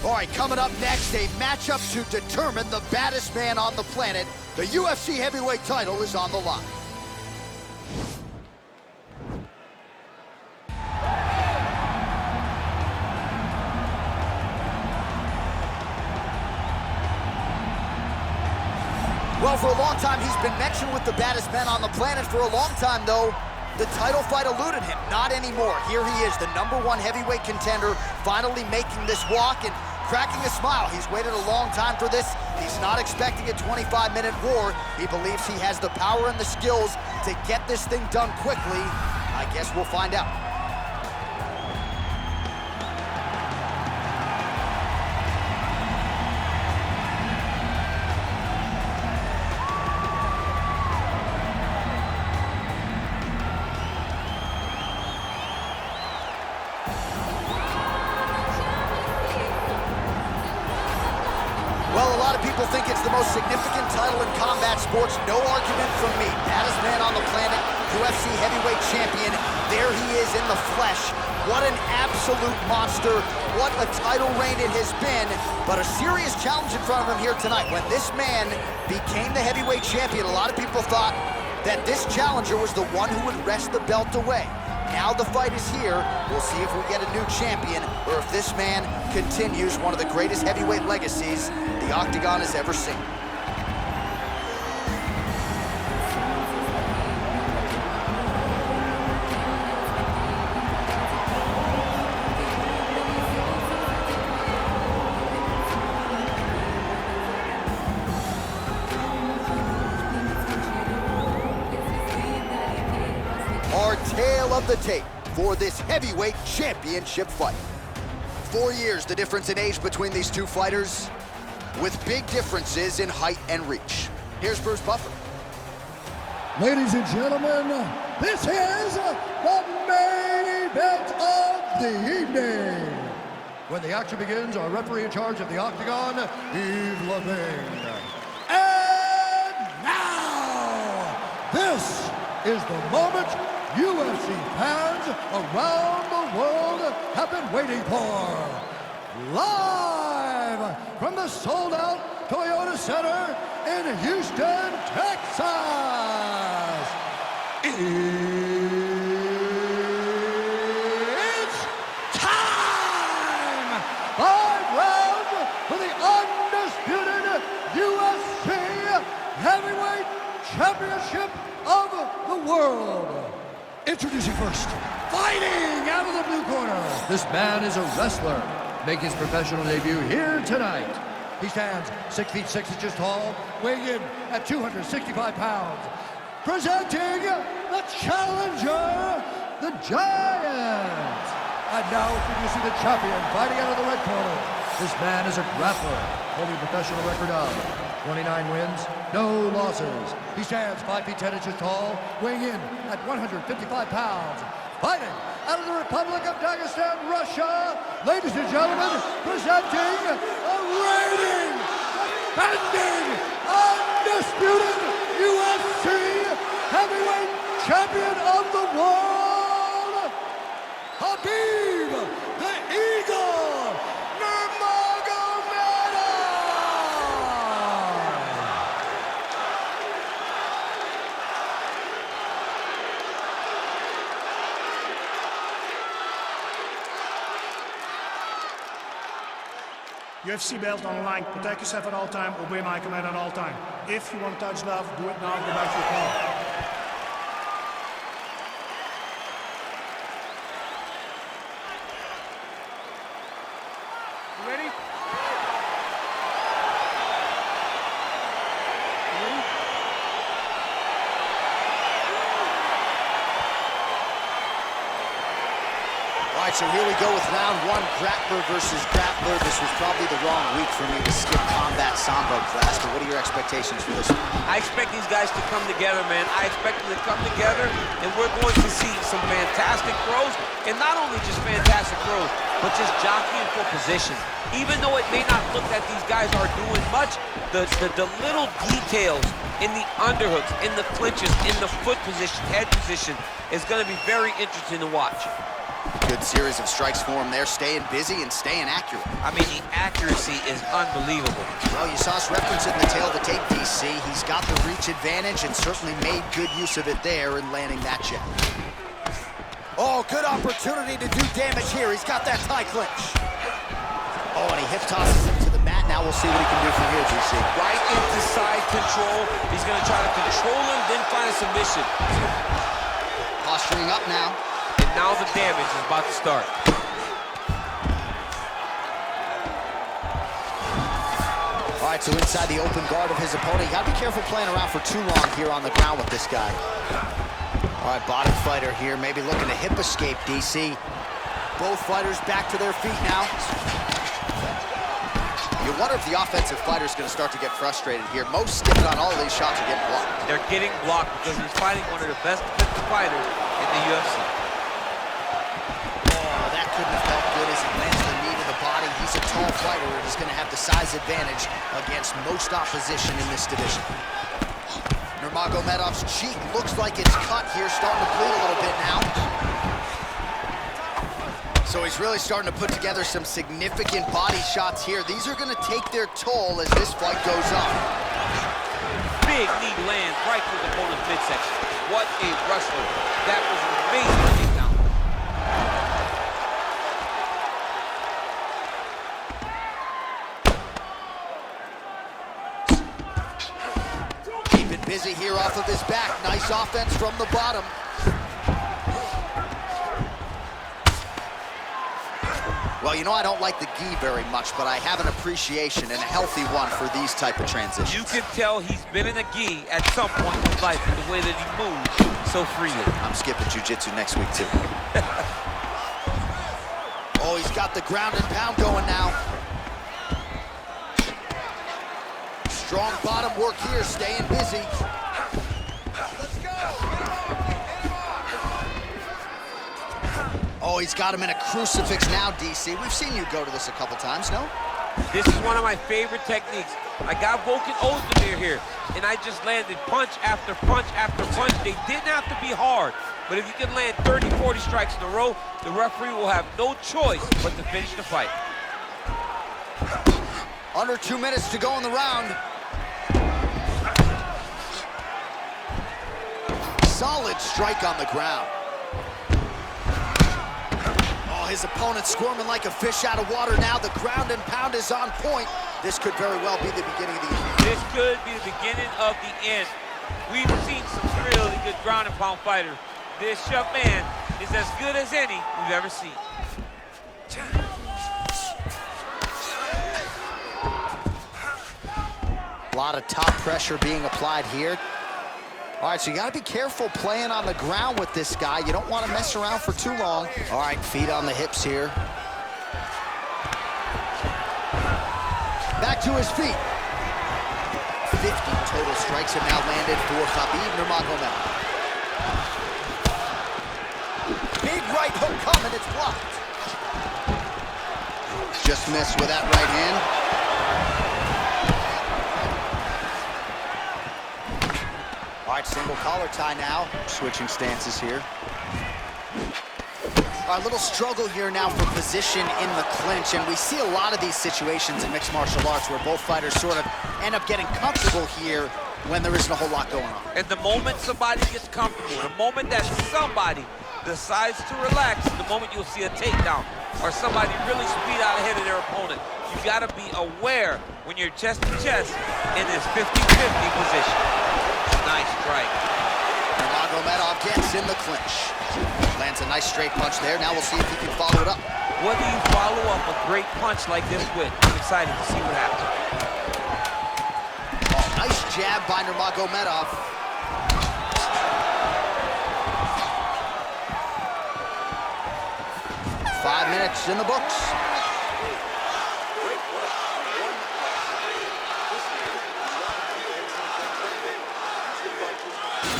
All right, coming up next, a matchup to determine the baddest man on the planet. The UFC heavyweight title is on the line. Well, for a long time, he's been mentioned with the baddest men on the planet. For a long time, though, the title fight eluded him. Not anymore. Here he is, the #1 heavyweight contender, finally making this walk and cracking a smile. He's waited a long time for this. He's not expecting a 25-minute war. He believes he has the power and the skills to get this thing done quickly. I guess we'll find out. Well, a lot of people think it's the most significant title in combat sports. No argument from me. Baddest man on the planet, UFC heavyweight champion. There he is in the flesh. What an absolute monster. What a title reign it has been. But a serious challenge in front of him here tonight. When this man became the heavyweight champion, a lot of people thought that this challenger was the one who would wrest the belt away. Now the fight is here. We'll see if we get a new champion or if this man continues one of the greatest heavyweight legacies the Octagon has ever seen. Our tale of the tape for this heavyweight championship fight. 4 years the difference in age between these two fighters, with big differences in height and reach. Here's Bruce Buffer. Ladies and gentlemen, this is the main event of the evening. When the action begins, our referee in charge of the Octagon, Yves Lavigne. And now, this is the moment UFC fans around the world have been waiting for. Live from the sold-out Toyota Center in Houston, Texas. It's time! 5 rounds for the undisputed UFC Heavyweight Championship of the world. Introducing first, fighting out of the blue corner. This man is a wrestler, making his professional debut here tonight. He stands 6 feet 6 inches tall, weighing in at 265 pounds. Presenting the challenger, the Giant. And now introducing the champion, fighting out of the red corner. This man is a grappler, holding a professional record of 29 wins, no losses. He stands 5 feet 10 inches tall, weighing in at 155 pounds. Fighting out of the Republic of Dagestan, Russia, ladies and gentlemen, presenting a reigning, defending, undisputed UFC heavyweight champion of the world, Khabib the Eagle Nurmagomedov. UFC belt on the line. Protect yourself at all time. Obey my command at all time. If you want to touch love, do it now. Go back to your corner. You ready? All right, so here we go with round 1, grappler versus grappler. This was probably the wrong week for me to skip Combat Sambo class, but what are your expectations for this one? I expect these guys to come together, man. I expect them to come together, and we're going to see some fantastic throws, and not only just fantastic throws, but just jockeying for position. Even though it may not look that these guys are doing much, the little details in the underhooks, in the clinches, in the foot position, head position, is going to be very interesting to watch. Good series of strikes for him there, staying busy and staying accurate. I mean, the accuracy is unbelievable. Well, you saw us referencing the tail of the tape, DC. He's got the reach advantage and certainly made good use of it there in landing that jab. Oh, good opportunity to do damage here. He's got that tie clinch. Oh, and he hip tosses him to the mat. Now we'll see what he can do from here, DC. Right into side control. He's going to try to control him, then find a submission. Posturing up now. And now the damage is about to start. All right, so inside the open guard of his opponent. You gotta be careful playing around for too long here on the ground with this guy. All right, bottom fighter here, maybe looking to hip escape, DC. Both fighters back to their feet now. You wonder if the offensive fighter's gonna start to get frustrated here. Most skipping on all of these shots are getting blocked. They're getting blocked because he's fighting one of the best defensive fighters in the UFC. Oh, that couldn't have felt good as he lands the knee to the body. He's a tall fighter and he's gonna have the size advantage against most opposition in this division. Nurmagomedov's cheek looks like it's cut here, starting to bleed a little bit now. So he's really starting to put together some significant body shots here. These are going to take their toll as this fight goes on. Big knee lands right through the opponent's midsection. What a wrestler. That was an amazing takedown. Keeping busy here off of his back. Nice offense from the bottom. Well, you know I don't like the gi very much, but I have an appreciation and a healthy one for these type of transitions. You can tell he's been in a gi at some point in his life in the way that he moves so freely. I'm skipping jiu-jitsu next week, too. Oh, he's got the ground and pound going now. Strong bottom work here, staying busy. Let's go! Oh, he's got him in a crucifix now, DC. We've seen you go to this a couple times, no? This is one of my favorite techniques. I got Volkan Ozdemir here, and I just landed punch after punch after punch. They didn't have to be hard, but if you can land 30, 40 strikes in a row, the referee will have no choice but to finish the fight. Under 2 minutes to go in the round. Solid strike on the ground. His opponent squirming like a fish out of water now. The ground and pound is on point. This could very well be the beginning of the end. This could be the beginning of the end. We've seen some really good ground and pound fighters. This young man is as good as any we've ever seen. A lot of top pressure being applied here. All right, so you got to be careful playing on the ground with this guy. You don't want to mess around for too long. All right, feet on the hips here. Back to his feet. 50 total strikes have now landed for Khabib Nurmagomedov. Big right hook coming, it's blocked. Just missed with that right hand. All right, single collar tie now. Switching stances here. All right, a little struggle here now for position in the clinch, and we see a lot of these situations in mixed martial arts where both fighters sort of end up getting comfortable here when there isn't a whole lot going on. And the moment somebody gets comfortable, the moment that somebody decides to relax, the moment you'll see a takedown or somebody really speed out ahead of their opponent. You gotta be aware when you're chest to chest in this 50-50 position. Nice strike. Nurmagomedov gets in the clinch. Lands a nice straight punch there. Now we'll see if he can follow it up. What do you follow up a great punch like this with? I'm excited to see what happens. Oh, nice jab by Nurmagomedov. Five minutes in the books.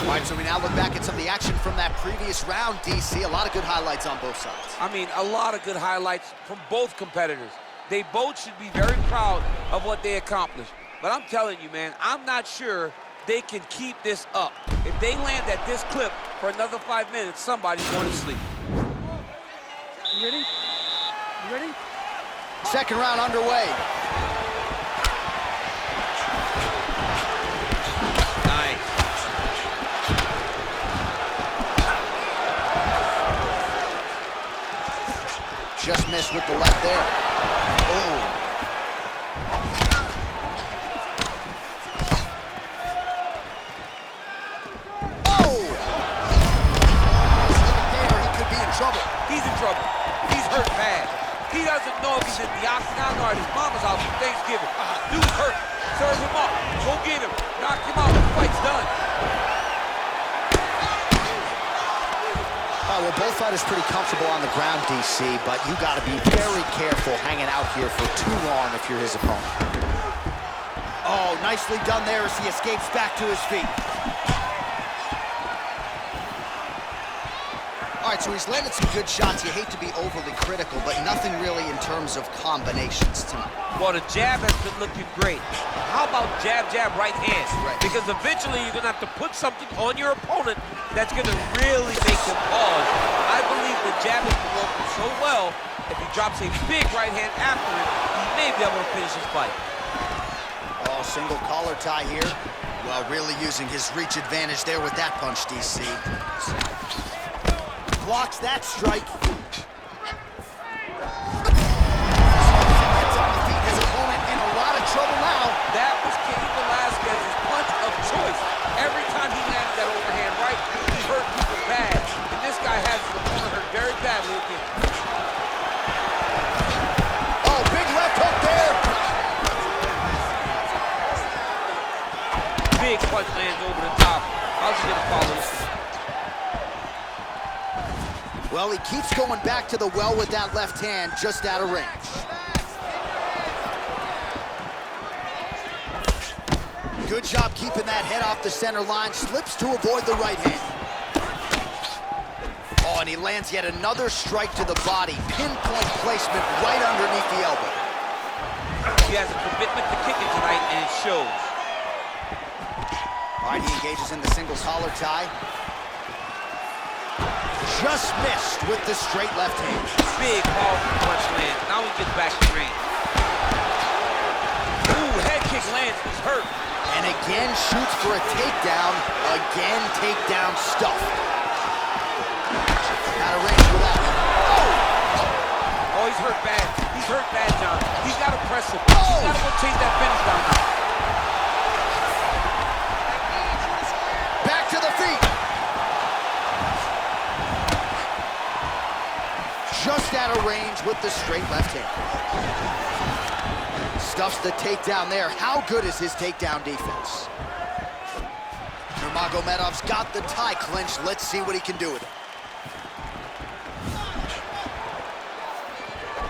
All right, so we now look back at some of the action from that previous round, DC. A lot of good highlights on both sides. I mean, a lot of good highlights from both competitors. They both should be very proud of what they accomplished. But I'm telling you, man, I'm not sure they can keep this up. If they land at this clip for another 5 minutes, somebody's going to sleep. ready? You ready? Second round underway. Nice. Just missed with the left there. Oh. He's in trouble. He's hurt bad. He doesn't know if he's in the octagon or at his mama's house for Thanksgiving. Dude's hurt. Serve him up. Go get him. Knock him out. The fight's done. Well, both fighters pretty comfortable on the ground, DC, but you got to be very careful hanging out here for too long if you're his opponent. Oh, nicely done there as he escapes back to his feet. All right, so he's landed some good shots. You hate to be overly critical, but nothing really in terms of combinations tonight. Well, the jab has been looking great. How about jab, jab, right hand? Right. Because eventually you're going to have to put something on your opponent that's going to really make him pause. I believe the jab has been working so well, if he drops a big right hand after it, he may be able to finish his fight. Oh, single collar tie here. Well, really using his reach advantage there with that punch, DC. Blocks that strike. Gets on the feet. His opponent in a lot of trouble now. That was Cain Velasquez's punch of choice. Every time he landed that overhand right, he hurt people bad. And this guy has his opponent hurt very badly again. Oh, big left hook there. Big punch lands over the top. How's he gonna follow this? Well, he keeps going back to the well with that left hand, just out of range. Good job keeping that head off the center line. Slips to avoid the right hand. Oh, and he lands yet another strike to the body. Pinpoint placement right underneath the elbow. He has a commitment to kicking tonight, and it shows. All right, he engages in the single collar tie. Just missed with the straight left hand. Big, powerful punch lands. Now he gets back to range. Ooh, head kick lands. He's hurt. And again shoots for a takedown. Again, takedown stuffed. Out of range with that one. Oh, he's hurt bad. He's hurt bad, John. He's got to press him. He's got to go chase that finish down now. Back to the feet. Just out of range with the straight left hand. Stuffs the takedown there. How good is his takedown defense? Nurmagomedov's got the tie clinched. Let's see what he can do with it.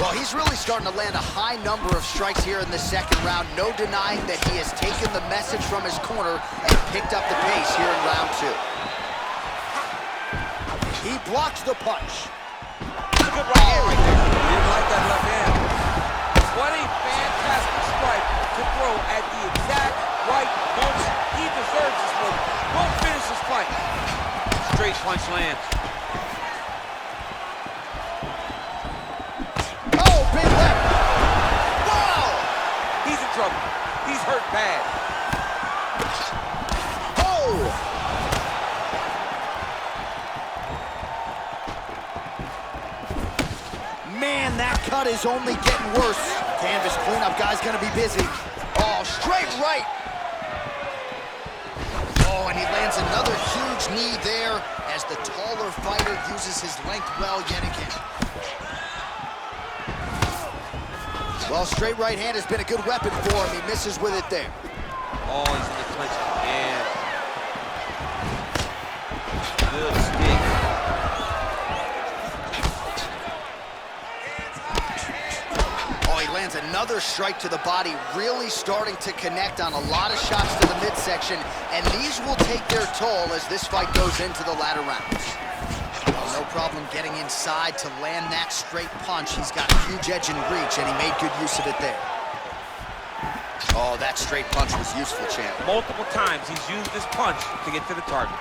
Well, he's really starting to land a high number of strikes here in the second round. No denying that he has taken the message from his corner and picked up the pace here in round two. He blocks the punch. Good right hand right there. He didn't like that left hand. What a fantastic strike to throw at the exact right moment. He deserves this one. Go finish this fight. Straight punch lands. Oh, big left. Wow! He's in trouble. He's hurt bad. Oh! Man, that cut is only getting worse. Canvas cleanup guy's gonna be busy. Oh, straight right. Oh, and he lands another huge knee there as the taller fighter uses his length well yet again. Well, straight right hand has been a good weapon for him. He misses with it there. Oh, he's in the clinch again. Good stick. Lands another strike to the body, really starting to connect on a lot of shots to the midsection, and these will take their toll as this fight goes into the latter rounds. No problem getting inside to land that straight punch. He's got huge edge and reach, and he made good use of it there. Oh, that straight punch was useful, champ. Multiple times he's used this punch to get to the target.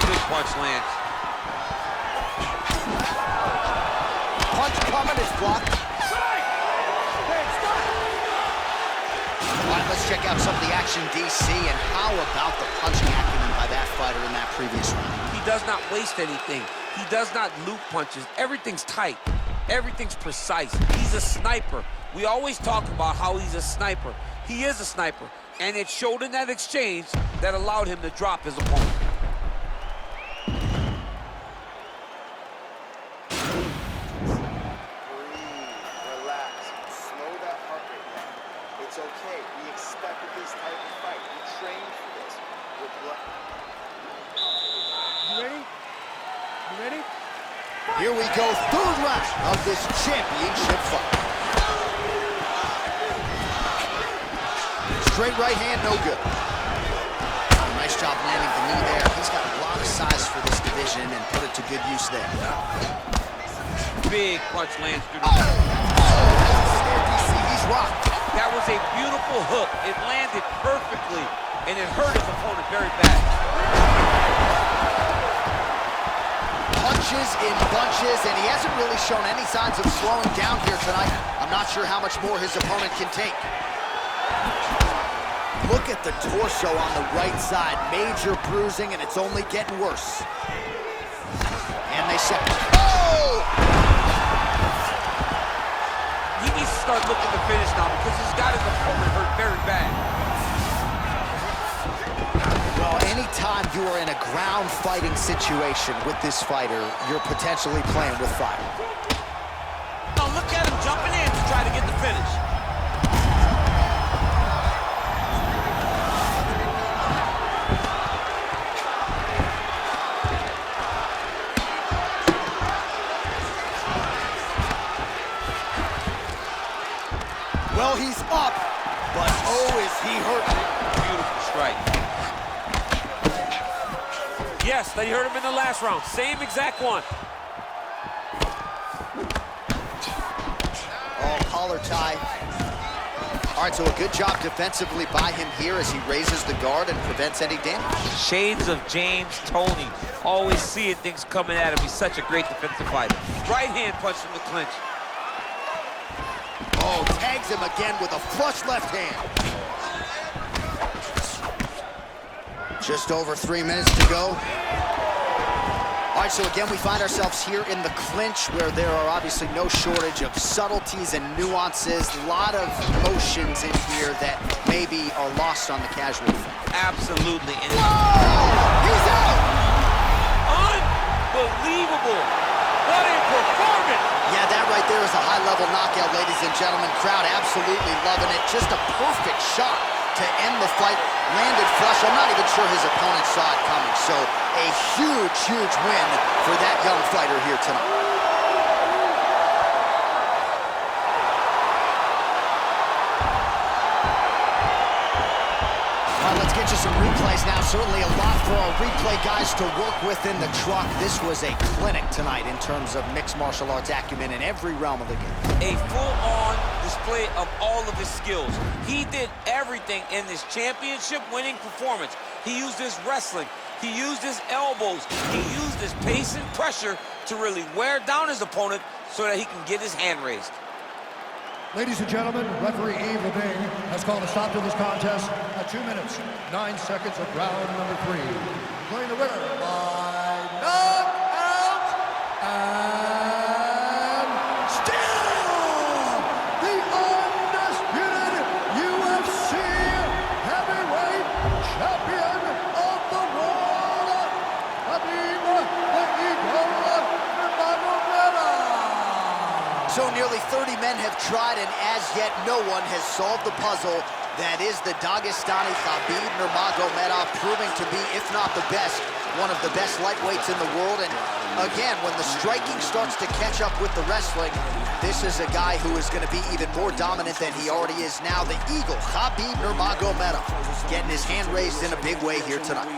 Big punch lands. punch coming, it's blocked. All right, let's check out some of the action, DC, and how about the punching acumen by that fighter in that previous round? He does not waste anything. He does not loop punches. Everything's tight. Everything's precise. He's a sniper. We always talk about how he's a sniper. He is a sniper, and it showed in that exchange that allowed him to drop his opponent. It's okay. We expected this type of fight. We trained for this. You ready? You ready? Here we go, third round of this championship fight. Straight right hand, no good. Nice job landing the knee there. He's got a lot of size for this division and put it to good use there. Big punch lands through the DC, he's rocked. That was a beautiful hook. It landed perfectly, and it hurt his opponent very bad. Punches in bunches, and he hasn't really shown any signs of slowing down here tonight. I'm not sure how much more his opponent can take. Look at the torso on the right side. Major bruising, and it's only getting worse. And they separate. Oh! He needs to start looking to finish now because he's got his opponent hurt very bad. Well, anytime you are in a ground fighting situation with this fighter, you're potentially playing with fire. Now look at him jumping in to try to get the finish. Well, he's up, but oh, is he hurt. Beautiful strike. Yes, they hurt him in the last round. Same exact one. Oh, collar tie. All right, so a good job defensively by him here as he raises the guard and prevents any damage. Shades of James Toney. Always seeing things coming at him. He's such a great defensive fighter. Right hand punch from the clinch. Oh, tags him again with a flush left hand. Just over 3 minutes to go. All right, so again, we find ourselves here in the clinch where there are obviously no shortage of subtleties and nuances. A lot of motions in here that maybe are lost on the casual fan. Absolutely. And whoa! He's out! Unbelievable. What a performance. Yeah, that right there is a high-level knockout, ladies and gentlemen. Crowd absolutely loving it. Just a perfect shot to end the fight. Landed flush. I'm not even sure his opponent saw it coming. So a huge, huge win for that young fighter here tonight. Let's get you some replays now. Certainly a lot for our replay guys to work with in the truck. This was a clinic tonight in terms of mixed martial arts acumen in every realm of the game. A full-on display of all of his skills. He did everything in this championship-winning performance. He used his wrestling. He used his elbows. He used his pace and pressure to really wear down his opponent so that he can get his hand raised. Ladies and gentlemen, referee Yves Levine has called a stop to this contest at 2 minutes, 9 seconds of round number 3. Declaring the winner by knockout and still the undisputed UFC heavyweight champion of the world, Khabib Nurmagomedov. So nearly 30 men have tried, and as yet no one has solved the puzzle that is the Dagestani Khabib Nurmagomedov, proving to be, if not the best, one of the best lightweights in the world. And again, when the striking starts to catch up with the wrestling, this is a guy who is going to be even more dominant than he already is now. The Eagle, Khabib Nurmagomedov, getting his hand raised in a big way here tonight.